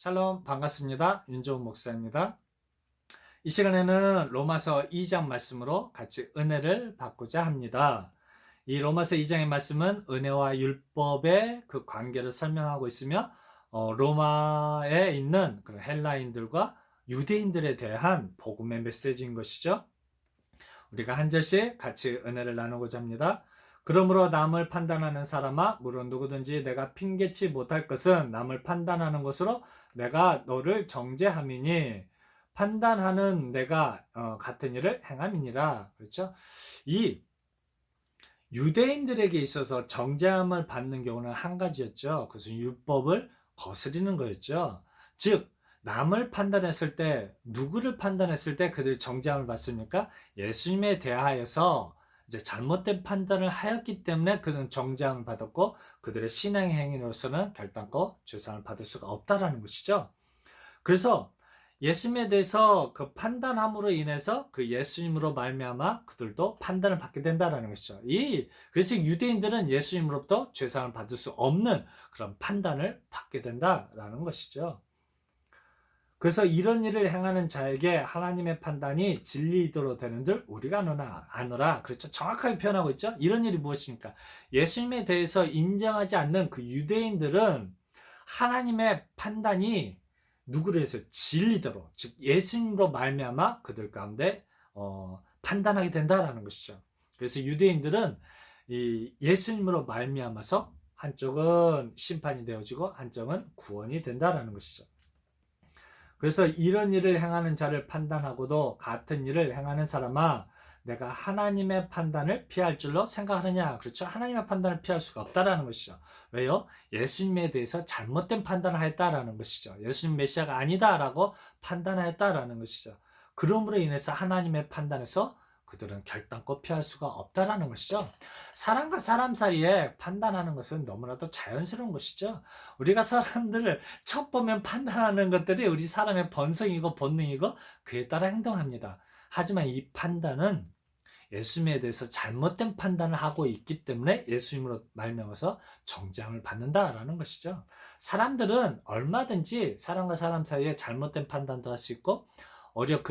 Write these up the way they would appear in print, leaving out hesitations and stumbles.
샬롬 반갑습니다. 윤종훈 목사입니다. 이 시간에는 로마서 2장 말씀으로 같이 은혜를 받고자 합니다. 이 로마서 2장의 말씀은 은혜와 율법의 그 관계를 설명하고 있으며 로마에 있는 그런 헬라인들과 유대인들에 대한 복음의 메시지인 것이죠. 우리가 한 절씩 같이 은혜를 나누고자 합니다. 그러므로 남을 판단하는 사람아, 물론 누구든지 내가 핑계치 못할 것은 남을 판단하는 것으로 내가 너를 정죄함이니 판단하는 내가 같은 일을 행함이니라. 그렇죠? 이 유대인들에게 있어서 정죄함을 받는 경우는 한 가지였죠. 그것은 율법을 거스리는 거였죠. 즉 남을 판단했을 때, 누구를 판단했을 때 그들이 정죄함을 받습니까? 예수님에 대하여서 이제 잘못된 판단을 하였기 때문에 그들은 정죄함을 받았고, 그들의 신앙의 행위로서는 결단코 죄상을 받을 수가 없다라는 것이죠. 그래서 예수님에 대해서 그 판단함으로 인해서 그 예수님으로 말미암아 그들도 판단을 받게 된다라는 것이죠. 그래서 유대인들은 예수님으로부터 죄상을 받을 수 없는 그런 판단을 받게 된다라는 것이죠. 그래서 이런 일을 행하는 자에게 하나님의 판단이 진리이도록 되는들 우리가 아노라. 그렇죠. 정확하게 표현하고 있죠. 이런 일이 무엇입니까? 예수님에 대해서 인정하지 않는 그 유대인들은 하나님의 판단이 누구를 해서 진리대로, 즉 예수님으로 말미암아 그들 가운데 판단하게 된다라는 것이죠. 그래서 유대인들은 이 예수님으로 말미암아서 한쪽은 심판이 되어지고 한쪽은 구원이 된다라는 것이죠. 그래서 이런 일을 행하는 자를 판단하고도 같은 일을 행하는 사람아, 내가 하나님의 판단을 피할 줄로 생각하느냐? 그렇죠? 하나님의 판단을 피할 수가 없다라는 것이죠. 왜요? 예수님에 대해서 잘못된 판단을 했다라는 것이죠. 예수님 메시아가 아니다라고 판단했다라는 것이죠. 그러므로 인해서 하나님의 판단에서 그들은 결단코 피할 수가 없다라는 것이죠. 사람과 사람 사이에 판단하는 것은 너무나도 자연스러운 것이죠. 우리가 사람들을 첫 보면 판단하는 것들이 우리 사람의 본성이고 본능이고 그에 따라 행동합니다. 하지만 이 판단은 예수님에 대해서 잘못된 판단을 하고 있기 때문에 예수님으로 말미암아서 정죄함을 받는다라는 것이죠. 사람들은 얼마든지 사람과 사람 사이에 잘못된 판단도 할 수 있고 오히려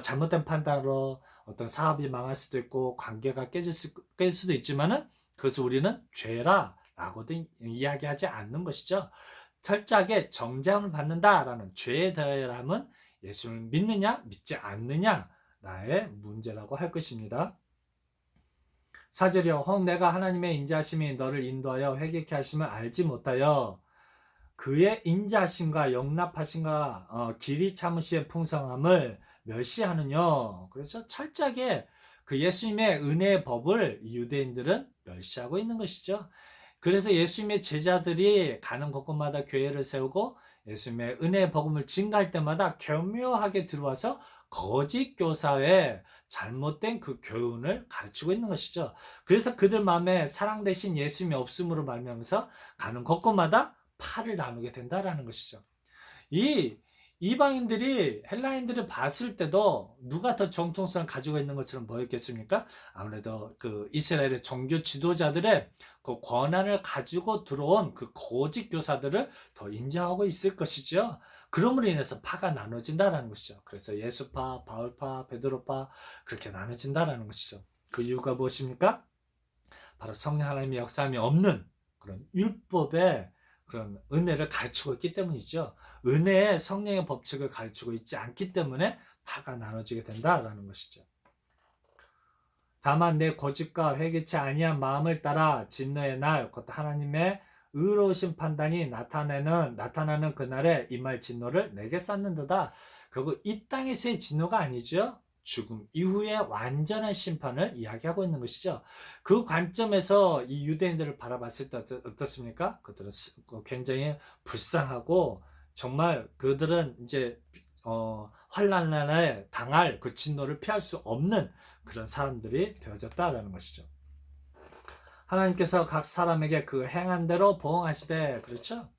잘못된 판단으로 어떤 사업이 망할 수도 있고 관계가 깨질 수도 있지만은 그것을 우리는 죄라라고도 이야기하지 않는 것이죠. 철저하게 정죄함을 받는다라는 죄에 대함은 예수를 믿느냐 믿지 않느냐라의 문제라고 할 것입니다. 4절이요. 혹 내가 하나님의 인자하심이 너를 인도하여 회개케 하심을 알지 못하여 그의 인자하심과 영납하심과 길이 참으시의 풍성함을 멸시하느뇨. 그래서 철저하게 그 예수님의 은혜의 법을 유대인들은 멸시하고 있는 것이죠. 그래서 예수님의 제자들이 가는 곳곳마다 교회를 세우고 예수님의 은혜의 복음을 증가할 때마다 교묘하게 들어와서 거짓 교사의 잘못된 그 교훈을 가르치고 있는 것이죠. 그래서 그들 마음에 사랑 대신 예수님이 없음으로 말미암아서 가는 곳곳마다 팔을 나누게 된다라는 것이죠. 이 이방인들이 헬라인들을 봤을 때도 누가 더 정통성을 가지고 있는 것처럼 보였겠습니까? 아무래도 그 이스라엘의 종교 지도자들의 그 권한을 가지고 들어온 그 거짓 교사들을 더 인정하고 있을 것이죠. 그러므로 인해서 파가 나눠진다라는 것이죠. 그래서 예수파, 바울파, 베드로파 그렇게 나눠진다라는 것이죠. 그 이유가 무엇입니까? 바로 성령 하나님의 역사함이 없는 그런 율법의 그런 은혜를 가르치고 있기 때문이죠. 은혜의 성령의 법칙을 가르치고 있지 않기 때문에 파가 나눠지게 된다라는 것이죠. 다만 내 고집과 회개치 아니한 마음을 따라 진노의 날, 곧 하나님의 의로우신 판단이 나타나는 그날에 이 말 진노를 내게 쌓는도다. 결국 이 땅에서의 진노가 아니죠. 죽음 이후의 완전한 심판을 이야기하고 있는 것이죠. 그 관점에서 이 유대인들을 바라봤을 때 어떻습니까? 그들은 굉장히 불쌍하고 정말 그들은 이제 환난에 당할 그 진노를 피할 수 없는 그런 사람들이 되어졌다라는 것이죠. 하나님께서 각 사람에게 그 행한 대로 보응하시되, 그렇죠?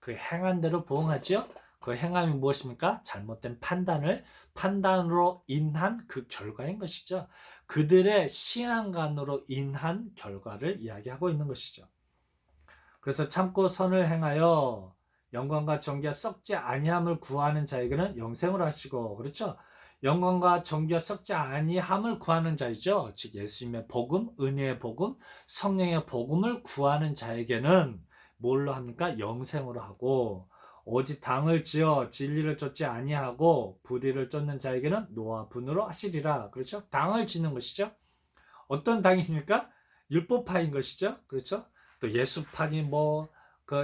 그 행한 대로 보응하죠. 그 행함이 무엇입니까? 잘못된 판단으로 인한 그 결과인 것이죠. 그들의 신앙관으로 인한 결과를 이야기하고 있는 것이죠. 그래서 참고 선을 행하여 영광과 존귀와 썩지 아니함을 구하는 자에게는 영생으로 하시고, 그렇죠? 영광과 존귀와 썩지 아니함을 구하는 자이죠. 즉 예수님의 복음, 은혜의 복음, 성령의 복음을 구하는 자에게는 뭘로 합니까? 영생으로 하고, 오직 당을 지어 진리를 쫓지 아니하고 불의를 쫓는 자에게는 노와 분으로 하시리라. 그렇죠? 당을 지는 것이죠. 어떤 당입니까? 율법파인 것이죠. 그렇죠? 또 예수판이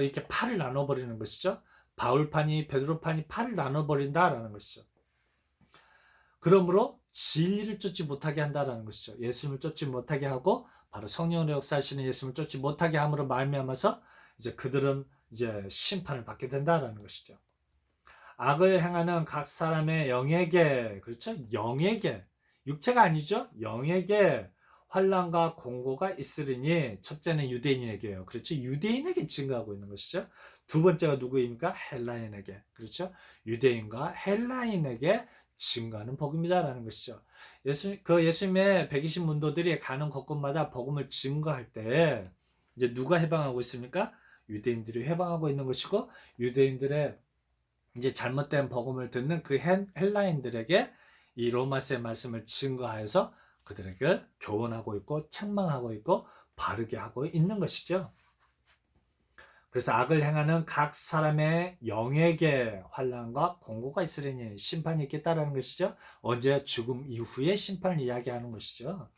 이렇게 팔을 나눠버리는 것이죠. 바울판이, 베드로판이 팔을 나눠버린다라는 것이죠. 그러므로 진리를 쫓지 못하게 한다라는 것이죠. 예수님을 쫓지 못하게 하고 바로 성령으로 역사하시는 예수님을 쫓지 못하게 함으로 말미암아서 이제 그들은 이제 심판을 받게 된다라는 것이죠. 악을 행하는 각 사람의 영에게, 그렇죠? 영에게, 육체가 아니죠? 영에게 환난과 공고가 있으리니, 첫째는 유대인에게요. 그렇죠? 유대인에게 증거하고 있는 것이죠. 두 번째가 누구입니까? 헬라인에게. 그렇죠? 유대인과 헬라인에게 증거하는 복음이다라는 것이죠. 예수님의 120 문도들이 가는 곳곳마다 복음을 증거할 때 이제 누가 해방하고 있습니까? 유대인들이 해방하고 있는 것이고, 유대인들의 이제 잘못된 복음을 듣는 그 헬라인들에게 이 로마서의 말씀을 증거하여서 그들에게 교훈하고 있고 책망하고 있고 바르게 하고 있는 것이죠. 그래서 악을 행하는 각 사람의 영에게 환난과 공고가 있으리니, 심판이 있겠다라는 것이죠. 언제? 죽음 이후의 심판을 이야기하는 것이죠.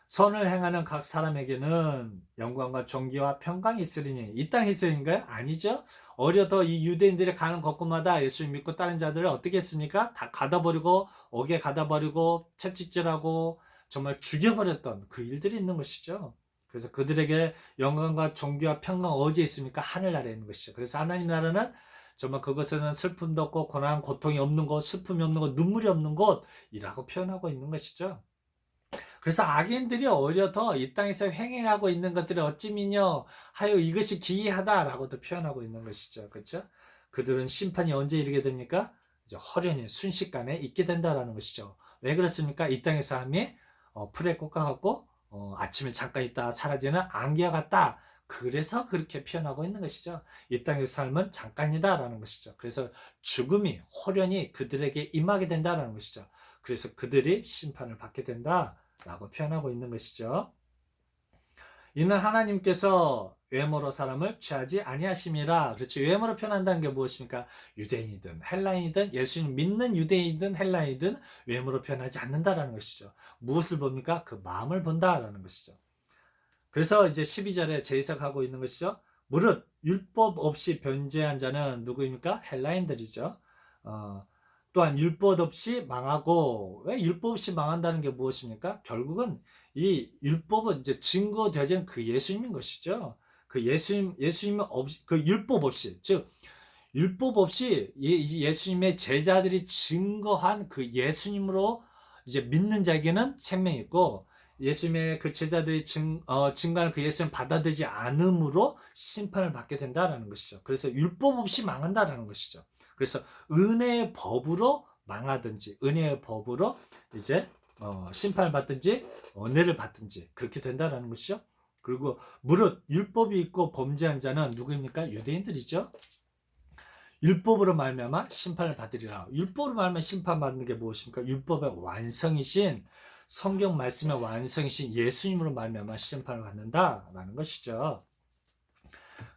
선을 행하는 각 사람에게는 영광과 존귀와 평강이 있으리니, 이 땅에 있으리인가요? 아니죠. 어려도 이 유대인들이 가는 곳곳마다 예수님 믿고 따른 자들을 어떻게 했습니까? 다 가다버리고, 옥에 가다버리고, 채찍질하고 정말 죽여버렸던 그 일들이 있는 것이죠. 그래서 그들에게 영광과 존귀와 평강 어디에 있습니까? 하늘나라에 있는 것이죠. 그래서 하나님 나라는 정말 그것은 슬픔도 없고 고난, 고통이 없는 곳, 슬픔이 없는 곳, 눈물이 없는 곳이라고 표현하고 있는 것이죠. 그래서 악인들이 오히려 더 이 땅에서 횡행하고 있는 것들이 어찌미뇨 하여 이것이 기이하다라고도 표현하고 있는 것이죠. 그렇죠? 그들은 심판이 언제 이르게 됩니까? 이제 허련히 순식간에 있게 된다라는 것이죠. 왜 그렇습니까? 이 땅의 삶이 풀에 꽂아갖고 아침에 잠깐 있다 사라지는 안개와 같다. 그래서 그렇게 표현하고 있는 것이죠. 이 땅의 삶은 잠깐이다라는 것이죠. 그래서 죽음이 호련히 그들에게 임하게 된다라는 것이죠. 그래서 그들이 심판을 받게 된다 라고 표현하고 있는 것이죠. 이는 하나님께서 외모로 사람을 취하지 아니하심이라. 그렇죠. 외모로 표현한다는 게 무엇입니까? 유대인이든 헬라인이든 예수님 믿는 유대인이든 헬라인이든 외모로 표현하지 않는다라는 것이죠. 무엇을 봅니까? 그 마음을 본다라는 것이죠. 그래서 이제 12절에 재해석하고 있는 것이죠. 무릇 율법 없이 변제한 자는 누구입니까? 헬라인들이죠. 또한 율법 없이 망하고, 왜 율법 없이 망한다는 게 무엇입니까? 결국은 이 율법은 이제 증거되진 그 예수님인 것이죠. 그 예수님 없이, 그 율법 없이, 즉 율법 없이 예수님의 제자들이 증거한 그 예수님으로 이제 믿는 자에게는 생명이 있고, 예수님의 그 제자들이 증거하는 그 예수님 받아들이지 않음으로 심판을 받게 된다라는 것이죠. 그래서 율법 없이 망한다라는 것이죠. 그래서 은혜의 법으로 망하든지 은혜의 법으로 이제 심판을 받든지 은혜를 받든지 그렇게 된다라는 것이죠. 그리고 무릇 율법이 있고 범죄한 자는 누구입니까? 유대인들이죠. 율법으로 말미암아 심판을 받으리라. 율법으로 말미암아 심판받는 게 무엇입니까? 율법의 완성이신 성경 말씀의 완성이신 예수님으로 말미암아 심판을 받는다라는 것이죠.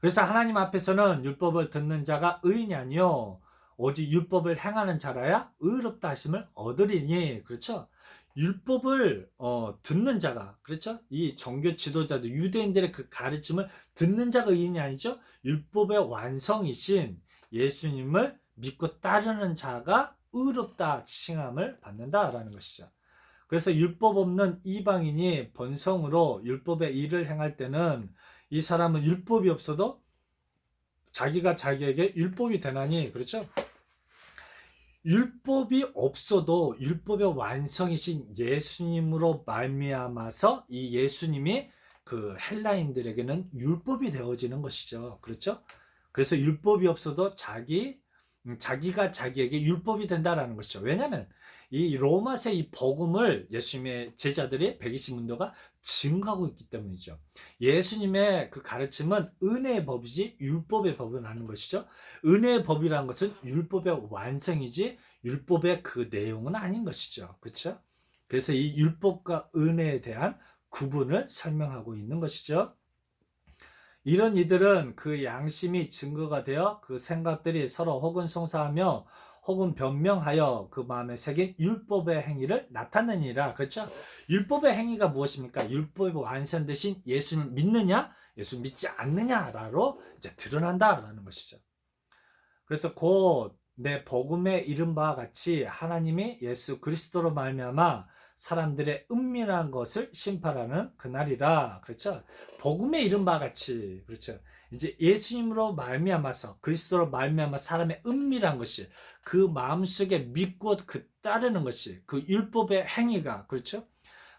그래서 하나님 앞에서는 율법을 듣는 자가 의인이 아니요 오직 율법을 행하는 자라야 의롭다 하심을 얻으리니. 그렇죠? 율법을 듣는 자가, 그렇죠? 이 종교 지도자들 유대인들의 그 가르침을 듣는 자가 의인이 아니죠. 율법의 완성이신 예수님을 믿고 따르는 자가 의롭다 칭함을 받는다라는 것이죠. 그래서 율법 없는 이방인이 본성으로 율법의 일을 행할 때는 이 사람은 율법이 없어도 자기가 자기에게 율법이 되나니, 그렇죠? 율법이 없어도 율법의 완성이신 예수님으로 말미암아서 이 예수님이 그 헬라인들에게는 율법이 되어지는 것이죠. 그렇죠? 그래서 율법이 없어도 자기 자기가 자기에게 율법이 된다라는 것이죠. 왜냐하면 이 로마서 이 복음을 예수님의 제자들이 120문도가 증거하고 있기 때문이죠. 예수님의 그 가르침은 은혜의 법이지 율법의 법은 아닌 것이죠. 은혜의 법이라는 것은 율법의 완성이지 율법의 그 내용은 아닌 것이죠. 그렇죠? 그래서 이 율법과 은혜에 대한 구분을 설명하고 있는 것이죠. 이런 이들은 그 양심이 증거가 되어 그 생각들이 서로 혹은 송사하며 혹은 변명하여 그 마음에 새긴 율법의 행위를 나타내니라. 그렇죠? 율법의 행위가 무엇입니까? 율법이 완성되신 예수를 믿느냐, 예수 믿지 않느냐로 이제 드러난다라는 것이죠. 그래서 곧 내 복음에 이른 바와 같이 하나님이 예수 그리스도로 말미암아 사람들의 은밀한 것을 심판하는 그날이라. 그렇죠? 복음에 이른 바와 같이, 그렇죠? 이제 예수님으로 말미암아서 그리스도로 말미암아 사람의 은밀한 것이 그 마음속에 믿고 그 따르는 것이 그 율법의 행위가, 그렇죠?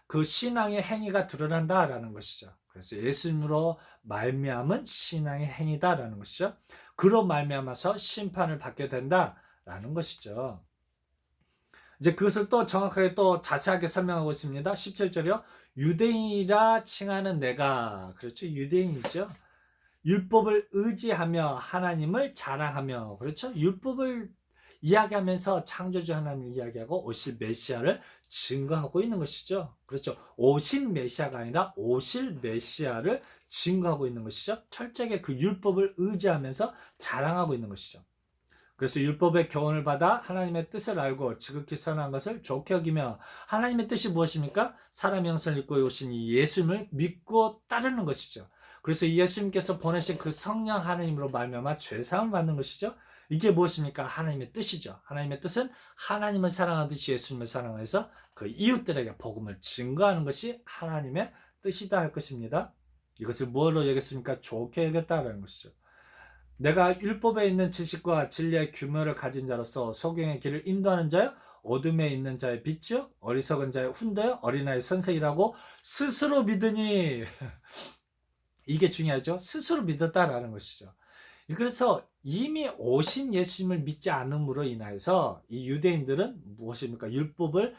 그 신앙의 행위가 드러난다라는 것이죠. 그래서 예수님으로 말미암은 신앙의 행위다라는 것이죠. 그로 말미암아서 심판을 받게 된다라는 것이죠. 이제 그것을 또 정확하게 또 자세하게 설명하고 있습니다. 17절이요. 유대인이라 칭하는 내가, 그렇죠? 유대인이죠. 율법을 의지하며 하나님을 자랑하며, 그렇죠? 율법을 이야기하면서 창조주 하나님을 이야기하고 오실 메시아를 증거하고 있는 것이죠. 그렇죠. 오신 메시아가 아니라 오실 메시아를 증거하고 있는 것이죠. 철저하게 그 율법을 의지하면서 자랑하고 있는 것이죠. 그래서 율법의 교훈을 받아 하나님의 뜻을 알고 지극히 선한 것을 좋게 여기며, 하나님의 뜻이 무엇입니까? 사람 형상을 입고 오신 이 예수님을 믿고 따르는 것이죠. 그래서 예수님께서 보내신 그 성령 하나님으로 말미암아 죄사함을 받는 것이죠. 이게 무엇입니까? 하나님의 뜻이죠. 하나님의 뜻은 하나님을 사랑하듯이 예수님을 사랑해서 그 이웃들에게 복음을 증거하는 것이 하나님의 뜻이다 할 것입니다. 이것을 뭐로 여겼습니까? 좋게 여겼다라는 것이죠. 내가 율법에 있는 지식과 진리의 규모를 가진 자로서 소경의 길을 인도하는 자요, 어둠에 있는 자의 빛이요, 어리석은 자의 훈도요, 어린아이의 선생이라고 스스로 믿으니 이게 중요하죠. 스스로 믿었다라는 것이죠. 그래서 이미 오신 예수님을 믿지 않음으로 인하여서 이 유대인들은 무엇입니까? 율법을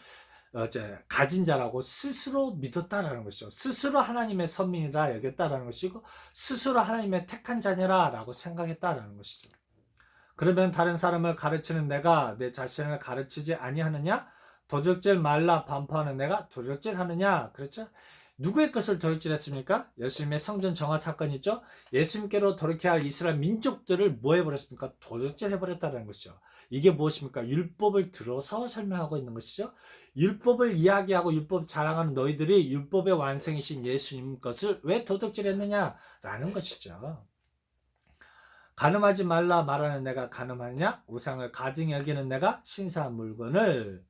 가진 자라고 스스로 믿었다라는 것이죠. 스스로 하나님의 선민이라 여겼다라는 것이고 스스로 하나님의 택한 자녀라라고 생각했다라는 것이죠. 그러면 다른 사람을 가르치는 내가 내 자신을 가르치지 아니하느냐? 도적질 말라 반포하는 내가 도적질 하느냐? 그렇죠? 누구의 것을 도적질했습니까? 예수님의 성전 정화 사건이 있죠. 예수님께로 돌이켜야 할 이스라엘 민족들을 뭐 해버렸습니까? 도적질해버렸다는 것이죠. 이게 무엇입니까? 율법을 들어서 설명하고 있는 것이죠. 율법을 이야기하고 율법 자랑하는 너희들이 율법의 완성이신 예수님 것을 왜 도둑질했느냐라는 것이죠. 간음하지 말라 말하는 내가 간음하느냐? 우상을 가증히 여기는 내가 신사한 물건을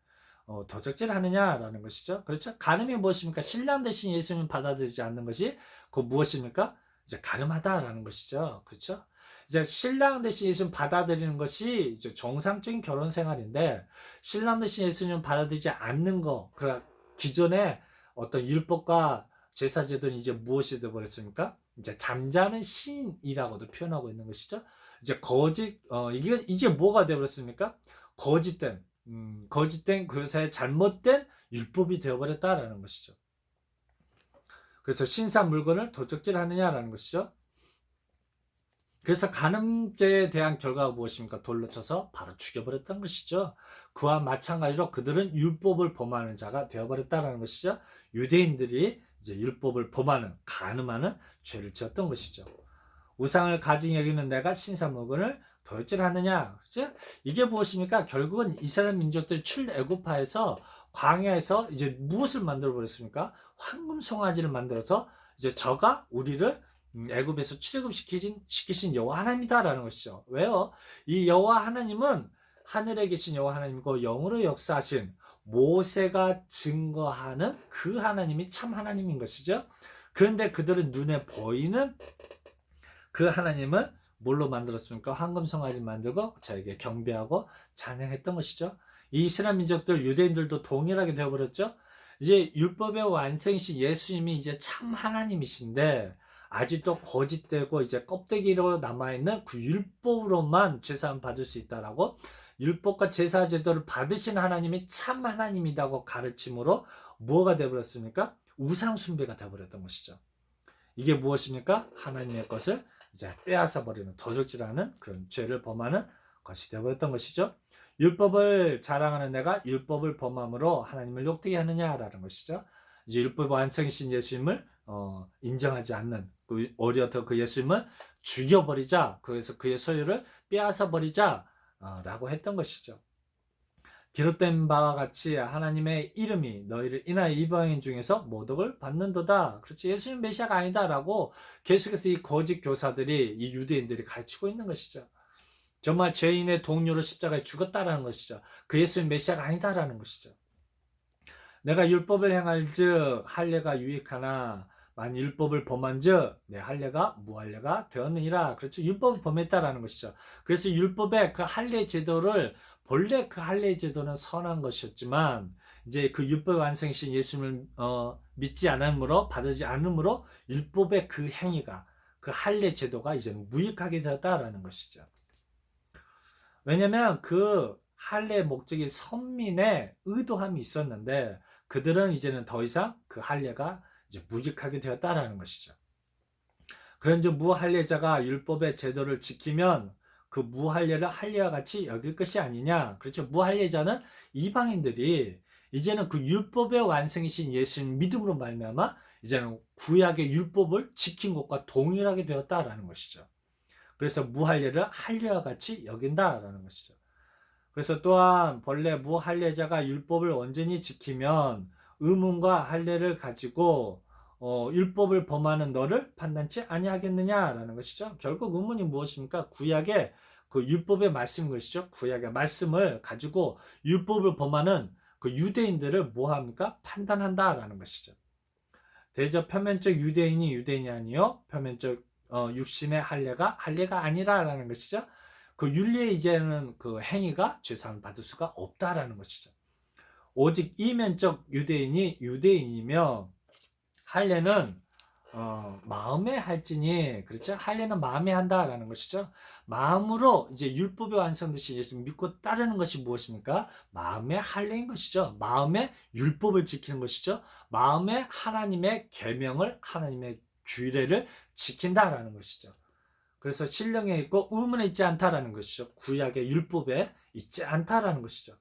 도적질하느냐라는 것이죠. 그렇죠? 간음이 무엇입니까? 신랑 대신 예수님 받아들이지 않는 것이 그 무엇입니까? 이제 간음하다라는 것이죠. 그렇죠? 이제 신랑 대신 예수님 받아들이는 것이 이제 정상적인 결혼 생활인데, 신랑 대신 예수님 받아들이지 않는 거, 그 기존의 어떤 율법과 제사제도는 이제 무엇이 되어버렸습니까? 이제 잠자는 신이라고도 표현하고 있는 것이죠. 이제 이게 이제 뭐가 되어버렸습니까? 거짓된 교사의 잘못된 율법이 되어버렸다라는 것이죠. 그래서 신상 물건을 도적질하느냐라는 것이죠. 그래서 간음죄에 대한 결과가 무엇입니까? 돌로 쳐서 바로 죽여버렸던 것이죠. 그와 마찬가지로 그들은 율법을 범하는 자가 되어버렸다는 것이죠. 유대인들이 이제 율법을 범하는, 간음하는 죄를 지었던 것이죠. 우상을 가증히 여기는 내가 신사물건을 도적질하느냐? 그렇죠? 이게 무엇입니까? 결국은 이스라엘 민족들이 출애굽하에서 광야에서 이제 무엇을 만들어 버렸습니까? 황금 송아지를 만들어서 이제 저가 우리를 애굽에서 출애굽시키신 여호와 하나님이다라는 것이죠. 왜요? 이 여호와 하나님은 하늘에 계신 여호와 하나님이고 영으로 역사하신 모세가 증거하는 그 하나님이 참 하나님인 것이죠. 그런데 그들은 눈에 보이는 그 하나님은 뭘로 만들었습니까? 황금 송아지 만들고 저에게 경배하고 찬양했던 것이죠. 이 이스라엘 민족들, 유대인들도 동일하게 되어버렸죠. 이제 율법의 완성이신 예수님이 이제 참 하나님이신데 아직도 거짓되고 이제 껍데기로 남아있는 그 율법으로만 제사만 받을 수 있다라고, 율법과 제사 제도를 받으신 하나님이 참 하나님이라고 가르침으로 뭐가 되어버렸습니까? 우상 숭배가 되어버렸던 것이죠. 이게 무엇입니까? 하나님의 것을 이제 빼앗아 버리는, 도적질하는 그런 죄를 범하는 것이 되어버렸던 것이죠. 율법을 자랑하는 내가 율법을 범함으로 하나님을 욕되게 하느냐라는 것이죠. 이제 율법 완성이신 예수님을 인정하지 않는 오히려 그 예수님을 죽여버리자, 그래서 그의 소유를 빼앗아 버리자 라고 했던 것이죠. 기록된 바와 같이 하나님의 이름이 너희를 인하여 이방인 중에서 모독을 받는도다. 그렇지, 예수님 메시아가 아니다라고 계속해서 이 거짓 교사들이, 이 유대인들이 가르치고 있는 것이죠. 정말 죄인의 동료로 십자가에 죽었다라는 것이죠. 그 예수님 메시아가 아니다라는 것이죠. 내가 율법을 행할즉 할례가 유익하나 만일 율법을 범한즉 내 할례가 무할례가 되었느니라. 그렇죠. 율법을 범했다라는 것이죠. 그래서 율법의 그 할례 제도를, 본래 그 할례 제도는 선한 것이었지만 이제 그 율법 완성이신 예수님을 믿지 않음으로, 받지 않음으로 율법의 그 행위가, 그 할례 제도가 이제는 무익하게 되었다라는 것이죠. 왜냐면 그 할례의 목적이 선민의 의도함이 있었는데 그들은 이제는 더 이상 그 할례가 이제 무익하게 되었다라는 것이죠. 그런즉 무할례자가 율법의 제도를 지키면 그 무할례를 할례와 같이 여길 것이 아니냐. 그렇죠. 무할례자는 이방인들이 이제는 그 율법의 완성이신 예수님 믿음으로 말미암아 이제는 구약의 율법을 지킨 것과 동일하게 되었다라는 것이죠. 그래서 무할례를 할례와 같이 여긴다라는 것이죠. 그래서 또한 본래 무할례자가 율법을 온전히 지키면 의문과 할례를 가지고 율법을 범하는 너를 판단치 아니하겠느냐라는 것이죠. 결국 의문이 무엇입니까? 구약의 그 율법의 말씀인 것이죠. 구약의 말씀을 가지고 율법을 범하는 그 유대인들을 뭐합니까? 판단한다라는 것이죠. 대저 표면적 유대인이 아니요 표면적 육신의 할례가 아니라라는 것이죠. 그 윤리의 이제는 그 행위가 죄사함을 받을 수가 없다라는 것이죠. 오직 이면적 유대인이 유대인이며 할례는 마음에 할지니, 그렇죠? 할례는 마음에 한다라는 것이죠. 마음으로 이제 율법의 완성되신 예수 믿고 따르는 것이 무엇입니까? 마음의 할례인 것이죠. 마음의 율법을 지키는 것이죠. 마음의 하나님의 계명을, 하나님의 규례를 지킨다라는 것이죠. 그래서 신령에 있고 의문에 있지 않다라는 것이죠. 구약의 율법에 있지 않다라는 것이죠.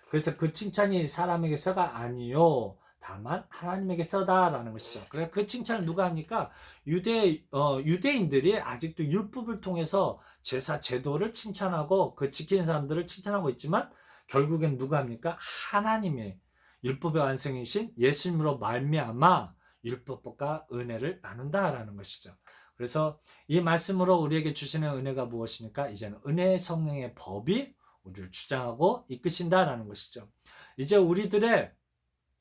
그래서 그 칭찬이 사람에게서가 아니요 다만 하나님에게서다라는 것이죠. 그래서 그 칭찬을 누가 합니까? 유대인들이 아직도 율법을 통해서 제사 제도를 칭찬하고 그 지키는 사람들을 칭찬하고 있지만 결국엔 누가 합니까? 하나님의 율법의 완성이신 예수님으로 말미암아 율법과 은혜를 나눈다라는 것이죠. 그래서 이 말씀으로 우리에게 주시는 은혜가 무엇입니까? 이제는 은혜의 성령의 법이 우리를 주장하고 이끄신다라는 것이죠. 이제 우리들의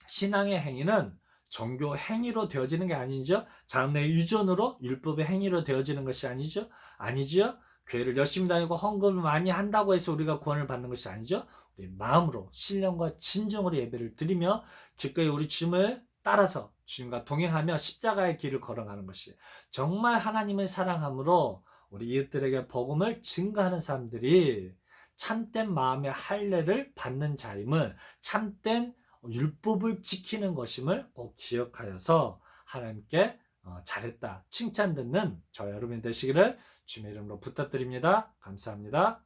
신앙의 행위는 종교 행위로 되어지는 게 아니죠. 장래 유전으로 율법의 행위로 되어지는 것이 아니죠. 교회를 열심히 다니고 헌금을 많이 한다고 해서 우리가 구원을 받는 것이 아니죠. 우리 마음으로 신령과 진정으로 예배를 드리며 기꺼이 우리 주님을 따라서 주님과 동행하며 십자가의 길을 걸어가는 것이 정말 하나님을 사랑함으로 우리 이웃들에게 복음을 증거하는 사람들이 참된 마음의 할례를 받는 자임을, 참된 율법을 지키는 것임을 꼭 기억하여서 하나님께 잘했다 칭찬 듣는 저 여러분이 되시기를 주님의 이름으로 부탁드립니다. 감사합니다.